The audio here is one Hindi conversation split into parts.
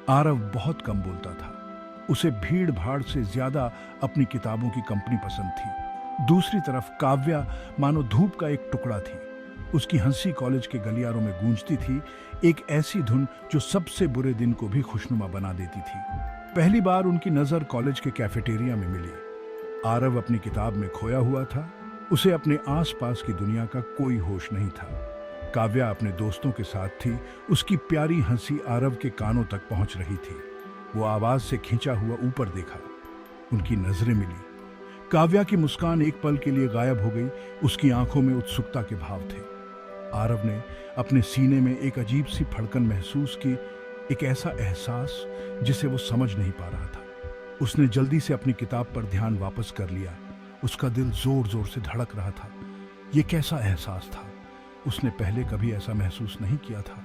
आरव बहुत कम बोलता था। उसे भीड़ भाड़ से ज्यादा अपनी किताबों की कंपनी पसंद थी। दूसरी तरफ काव्या मानो धूप का एक टुकड़ा थी। उसकी हंसी कॉलेज के गलियारों में गूंजती थी, एक ऐसी धुन जो सबसे बुरे दिन को भी खुशनुमा बना देती थी। पहली बार उनकी नजर कॉलेज के कैफेटेरिया में मिली। आरव अपनी किताब में खोया हुआ था। उसे अपने आसपास की दुनिया का कोई होश नहीं था। काव्या अपने दोस्तों के साथ थी। उसकी प्यारी हंसी आरव के कानों तक पहुंच रही थी। वो आवाज से खींचा हुआ ऊपर देखा। उनकी नजरें मिली। काव्या की मुस्कान एक पल के लिए गायब हो गई। उसकी आंखों में उत्सुकता के भाव थे। आरव ने अपने सीने में एक अजीब सी धड़कन महसूस की, एक ऐसा एहसास जिसे वो समझ नहीं पा रहा था। उसने जल्दी से अपनी किताब पर ध्यान वापस कर लिया। उसका दिल जोर जोर से धड़क रहा था। ये कैसा एहसास था? उसने पहले कभी ऐसा महसूस नहीं किया था।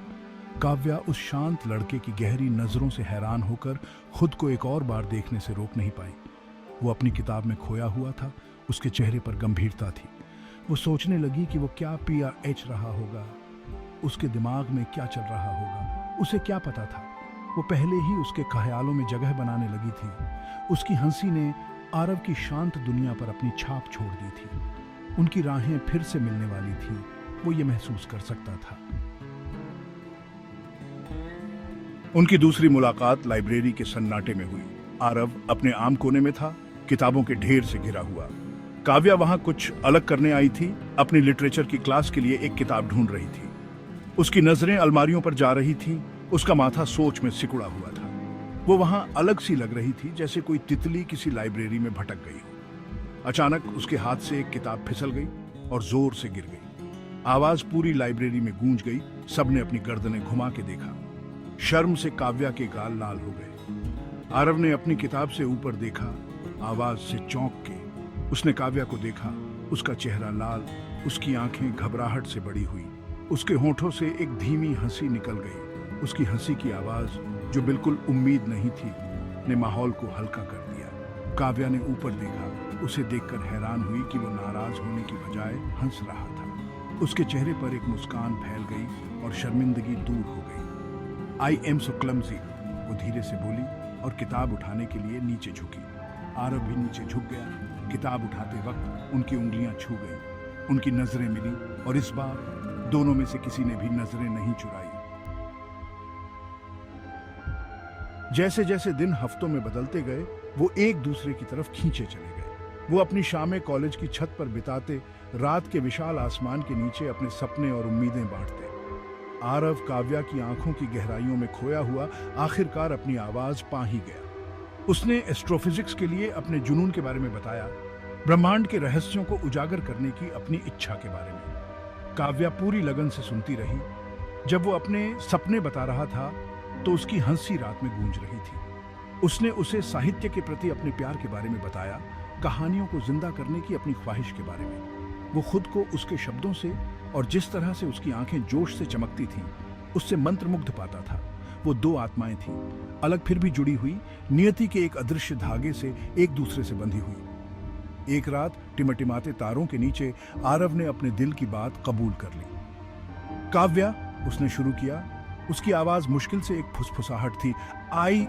काव्या उस शांत लड़के की गहरी नजरों से हैरान होकर खुद को एक और बार देखने से रोक नहीं पाई। वो अपनी किताब में खोया हुआ था। उसके चेहरे पर गंभीरता थी। वो सोचने लगी कि वो क्या PRH रहा होगा, उसके दिमाग में क्या चल रहा होगा। उसे क्या पता था? वो पहले ही उसके ख्यालों में जगह बनाने लगी थी। उसकी हंसी ने आरव की शांत दुनिया पर अपनी छाप छोड़ दी थी। उनकी राहें फिर से मिलने वाली थी। वो ये महसूस कर सकता था। उनकी दूसरी मुलाकात लाइब्रेरी के सन्नाटे में हुई। आरव अपने आम कोने में था, किताबों के ढेर से घिरा हुआ। काव्या वहां कुछ अलग करने आई थी। अपनी लिटरेचर की क्लास के लिए एक किताब ढूंढ रही थी। उसकी नजरें अलमारियों पर जा रही थी। उसका माथा सोच में सिकुड़ा हुआ था। वो वहां अलग सी लग रही थी, जैसे कोई तितली किसी लाइब्रेरी में भटक गई हो। अचानक उसके हाथ से एक किताब फिसल गई और जोर से गिर गई। आवाज पूरी लाइब्रेरी में गूंज गई। सबने अपनी गर्दनें घुमा के देखा। शर्म से काव्या के गाल लाल हो गए। आरव ने अपनी किताब से ऊपर देखा। आवाज से चौंक के उसने काव्या को देखा। उसका चेहरा लाल, उसकी आंखें घबराहट से बड़ी हुई। उसके होठों से एक धीमी हंसी निकल गई। उसकी हंसी की आवाज, जो बिल्कुल उम्मीद नहीं थी, ने माहौल को हल्का कर दिया। काव्या ने ऊपर देखा। उसे देखकर हैरान हुई कि वो नाराज होने की बजाय हंस रहा था। उसके चेहरे पर एक मुस्कान फैल गई और शर्मिंदगी दूर हो गई। आई एम सो क्लमजी, वो धीरे से बोली और किताब उठाने के लिए नीचे झुकी। आरव भी नीचे झुक गया। किताब उठाते वक्त उनकी उंगलियां छू गई। उनकी नजरें मिली और इस बार दोनों में से किसी ने भी नजरें नहीं चुराई। जैसे जैसे दिन हफ्तों में बदलते गए, वो एक दूसरे की तरफ खींचे चले गए। वो अपनी शामें कॉलेज की छत पर बिताते, रात के विशाल आसमान के नीचे अपने सपने और उम्मीदें बांटते। आरव काव्या की आंखों की गहराइयों में खोया हुआ आखिरकार अपनी आवाज पा ही गया। उसने एस्ट्रोफिजिक्स के लिए अपने जुनून के बारे में बताया, ब्रह्मांड के रहस्यों को उजागर करने की अपनी इच्छा के बारे में। काव्या पूरी लगन से सुनती रही। जब वो अपने सपने बता रहा था तो उसकी हंसी रात में गूंज रही थी। उसने उसे साहित्य के प्रति अपने प्यार के बारे में बताया, कहानियों को जिंदा करने की अपनी ख्वाहिश के बारे में। वो खुद को उसके शब्दों से और जिस तरह से उसकी आंखें जोश से चमकती थीं, उससे मंत्रमुग्ध पाता था। वो दो आत्माएं थीं, अलग फिर भी जुड़ी हुई, नियति के एक अदृश्य धागे से एक दूसरे से बंधी हुई। एक रात टिमटिमाते तारों के नीचे आरव ने अपने दिल की बात कबूल कर ली। काव्या, उसने शुरू किया। उसकी आवाज मुश्किल से एक फुसफुसाहट थी। आई।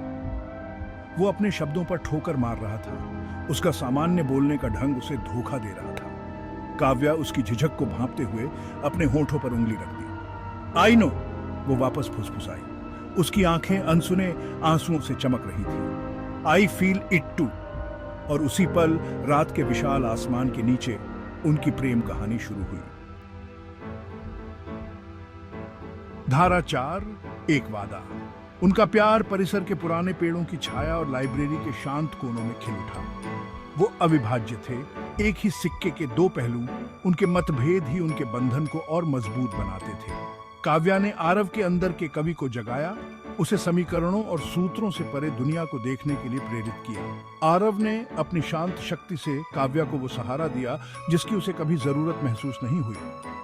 वो अपने शब्दों पर ठोकर मार रहा था। उसका सामान्य बोलने का ढंग उसे धोखा दे रहा था। काव्या उसकी झिझक को भांपते हुए अपने होठों पर उंगली रख दी। आई नो, वो वापस फुसफुसाई। उसकी आंखें अनसुने आंसुओं से चमक रही थी। I feel it too. और उसी पल रात के विशाल आसमान के नीचे उनकी प्रेम कहानी शुरू हुई। धारा 4, एक वादा। उनका प्यार परिसर के पुराने पेड़ों की छाया और लाइब्रेरी के शांत कोनों में खिल उठा। वो अविभाज्य थे, एक ही सिक्के के दो पहलू। उनके मतभेद ही उनके बंधन को और मजबूत बनाते थे। काव्या ने आरव के अंदर के कवि को जगाया, उसे समीकरणों और सूत्रों से परे दुनिया को देखने के लिए प्रेरित किया। आरव ने अपनी शांत शक्ति से काव्या को वो सहारा दिया जिसकी उसे कभी जरूरत महसूस नहीं हुई।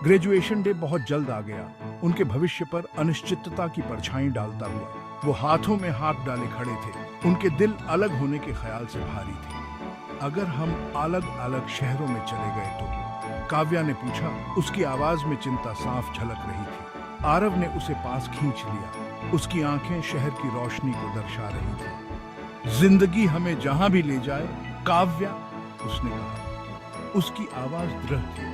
ग्रेजुएशन डे बहुत जल्द आ गया, उनके भविष्य पर अनिश्चितता की परछाई डालता हुआ। वो हाथों में हाथ डाले खड़े थे, उनके दिल अलग होने के ख्याल से भारी थे। अगर हम अलग अलग शहरों में चले गए तो? काव्या ने पूछा। उसकी आवाज में चिंता साफ झलक रही थी। आरव ने उसे पास खींच लिया। उसकी आंखें शहर की रोशनी को दर्शा रही थी। जिंदगी हमें जहां भी ले जाए काव्या, उसने कहा। उसकी आवाज दृढ़ थी।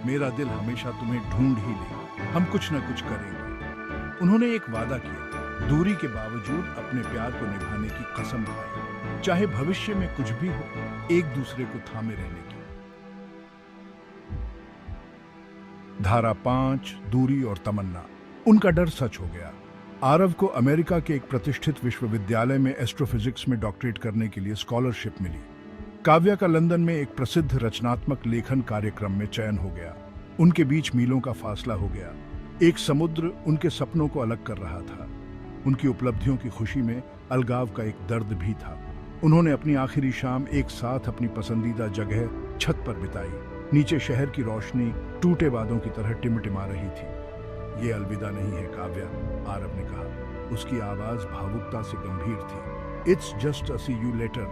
मेरा दिल हमेशा तुम्हें ढूंढ ही ले, हम कुछ न कुछ करेंगे। उन्होंने एक वादा किया, दूरी के बावजूद अपने प्यार को निभाने की कसम खाई, चाहे भविष्य में कुछ भी हो, एक दूसरे को थामे रहने की। धारा 5, दूरी और तमन्ना। उनका डर सच हो गया। आरव को अमेरिका के एक प्रतिष्ठित विश्वविद्यालय में एस्ट्रोफिजिक्स में डॉक्टरेट करने के लिए स्कॉलरशिप मिली। काव्या का लंदन में एक प्रसिद्ध रचनात्मक लेखन कार्यक्रम में चयन हो गया। उनके बीच मीलों का फासला हो गया। एक समुद्र उनके सपनों को अलग कर रहा था। उनकी उपलब्धियों की खुशी में अलगाव का एक दर्द भी था। उन्होंने अपनी आखिरी शाम एक साथ अपनी पसंदीदा जगह छत पर बिताई। नीचे शहर की रोशनी टूटे बादों की तरह टिमटिमा रही थी। ये अलविदा नहीं है काव्या, आरव ने कहा। उसकी आवाज भावुकता से गंभीर थी। It's just a see you later.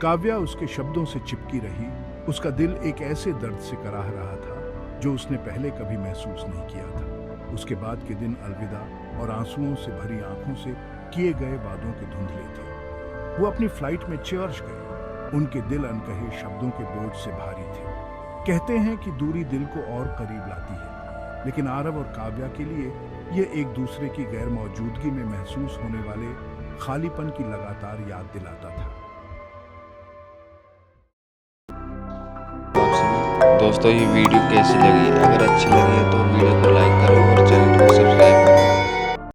Kavya उसके शब्दों से चिपकी रही। उसका दिल एक ऐसे दर्द से कराह रहा था जो उसने पहले कभी महसूस नहीं किया था। उसके बाद के दिन अलविदा और आंसुओं से भरी आंखों से किए गए वादों के धुंधले थे। वो अपनी फ्लाइट में चर्च गए। उनके दिल अनकहे शब्दों के बोझ से भारी थे। कहते हैं कि दूरी दिल को और करीब लाती है, लेकिन आरव और काव्या के लिए ये एक दूसरे की गैर मौजूदगी में महसूस होने वाले खालीपन की लगातार याद दिलाता था। दोस्तों ये वीडियो कैसी लगी? अगर अच्छी लगी है तो वीडियो को लाइक करो और चैनल को सब्सक्राइब